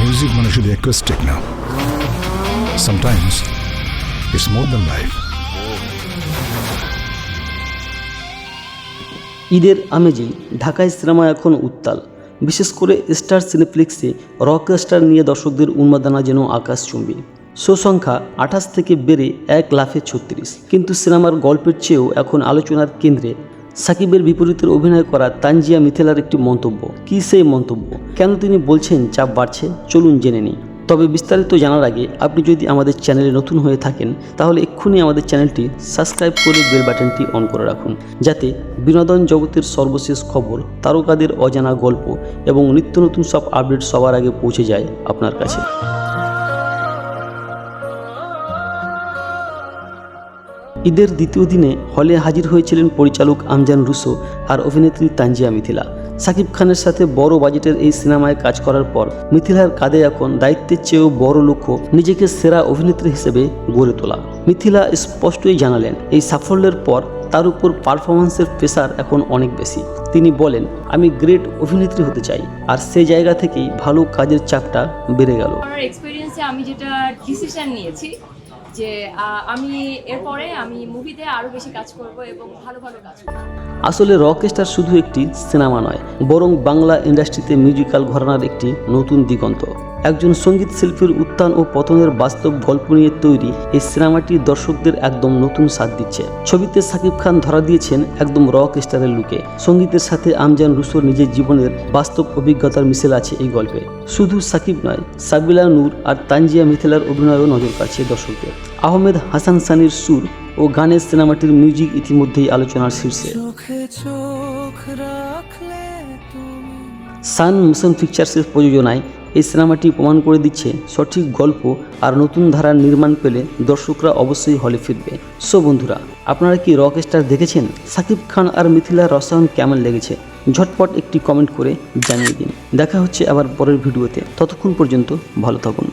Music মানে শুধু acoustic না. Sometimes it's more than life. ঈদের আমেজেই ঢাকায় সিনেমা এখন উত্তাল। বিশেষ করে স্টার সিনেপ্লেক্সে রকস্টার নিয়ে দর্শকদের উন্মাদনা যেন আকাশচুম্বী। শো সংখ্যা 28 থেকে বেড়ে 1 লাফে 36। কিন্তু সিনেমার গল্পের চেয়েও এখন আলোচনার কেন্দ্রে সাকিবের বিপরীতের অভিনয় করা তানজিয়া মিথিলার একটি মন্তব্য। কী সেই মন্তব্য, কেন তিনি বলছেন চাপ বাড়ছে, চলুন জেনে নিই। তবে বিস্তারিত জানার আগে আপনি যদি আমাদের চ্যানেলে নতুন হয়ে থাকেন তাহলে এক্ষুনি আমাদের চ্যানেলটি সাবস্ক্রাইব করে বেল বাটনটি অন করে রাখুন, যাতে বিনোদন জগতের সর্বশেষ খবর, তারকাদের অজানা গল্প এবং নিত্য নতুন সব আপডেট সবার আগে পৌঁছে যায় আপনার কাছে। ঈদের দ্বিতীয় দিনে হলে হাজির হয়েছিলেন পরিচালক আমজান রুসো আর অভিনেত্রী তানজিয়া মিথিলা। সাকিব খানের সাথে বড় বাজেটের এই সিনেমায় কাজ করার পর মিথিলার কাঁধে এখন দায়িত্বের চেয়েও বড় লক্ষ্য নিজেকে সেরা অভিনেত্রী হিসেবে গড়ে তোলা। মিথিলা স্পষ্টই জানালেন, এই সাফল্যের পর তার উপর পারফরমেন্সের প্রেশার এখন অনেক বেশি। তিনি বলেন, আমি গ্রেট অভিনেত্রী হতে চাই, আর সেই জায়গা থেকেই ভালো কাজের চাপটা বেড়ে গেল। আমার এক্সপেরিয়েন্সে আমি যেটা ডিসিশন নিয়েছি যে এরপরে আমি মুভিতে আরও বেশি কাজ করব এবং ভালো ভালো কাজ করব। আসলে রকস্টার শুধু একটি সিনেমা নয়, বরং বাংলা ইন্ডাস্ট্রিতে মিউজিক্যাল ঘরানার একটি নতুন দিগন্ত। একজন সঙ্গীত শিল্পীর উত্থান ও পতনের বাস্তব গল্প নিয়ে তৈরি এই সিনেমাটি দর্শকদের একদম নতুন স্বাদ দিচ্ছে। ছবিতে সাকিব খান ধরা দিয়েছেন একদম রকস্টারের লুকে। সঙ্গীতের সাথে আমজান রুসোর নিজের জীবনের বাস্তব অভিজ্ঞতার মিশেল আছে এই গল্পে। শুধু সাকিব নয়, সাবিলা নূর আর তানজিয়া মিথিলার অভিনয়ও নজর কাড়ছে দর্শকদের। আহমেদ হাসান সানির সুর ও গানের সিনেমাটির মিউজিক ইতিমধ্যেই আলোচনার শীর্ষে। সান মোশন পিকচার্সের প্রযোজনায় এই সিনেমাটি প্রমাণ করে দিচ্ছে সঠিক গল্প আর নতুন ধারার নির্মাণ পেলে দর্শকরা অবশ্যই হলে ফিরবে। সো বন্ধুরা, আপনারা কি রকস্টার দেখেছেন? সাকিব খান আর মিথিলার রসায়ন কেমন লেগেছে? ঝটপট একটি কমেন্ট করে জানিয়ে দিন। দেখা হচ্ছে আবার পরের ভিডিওতে। ততক্ষণ পর্যন্ত ভালো থাকুন।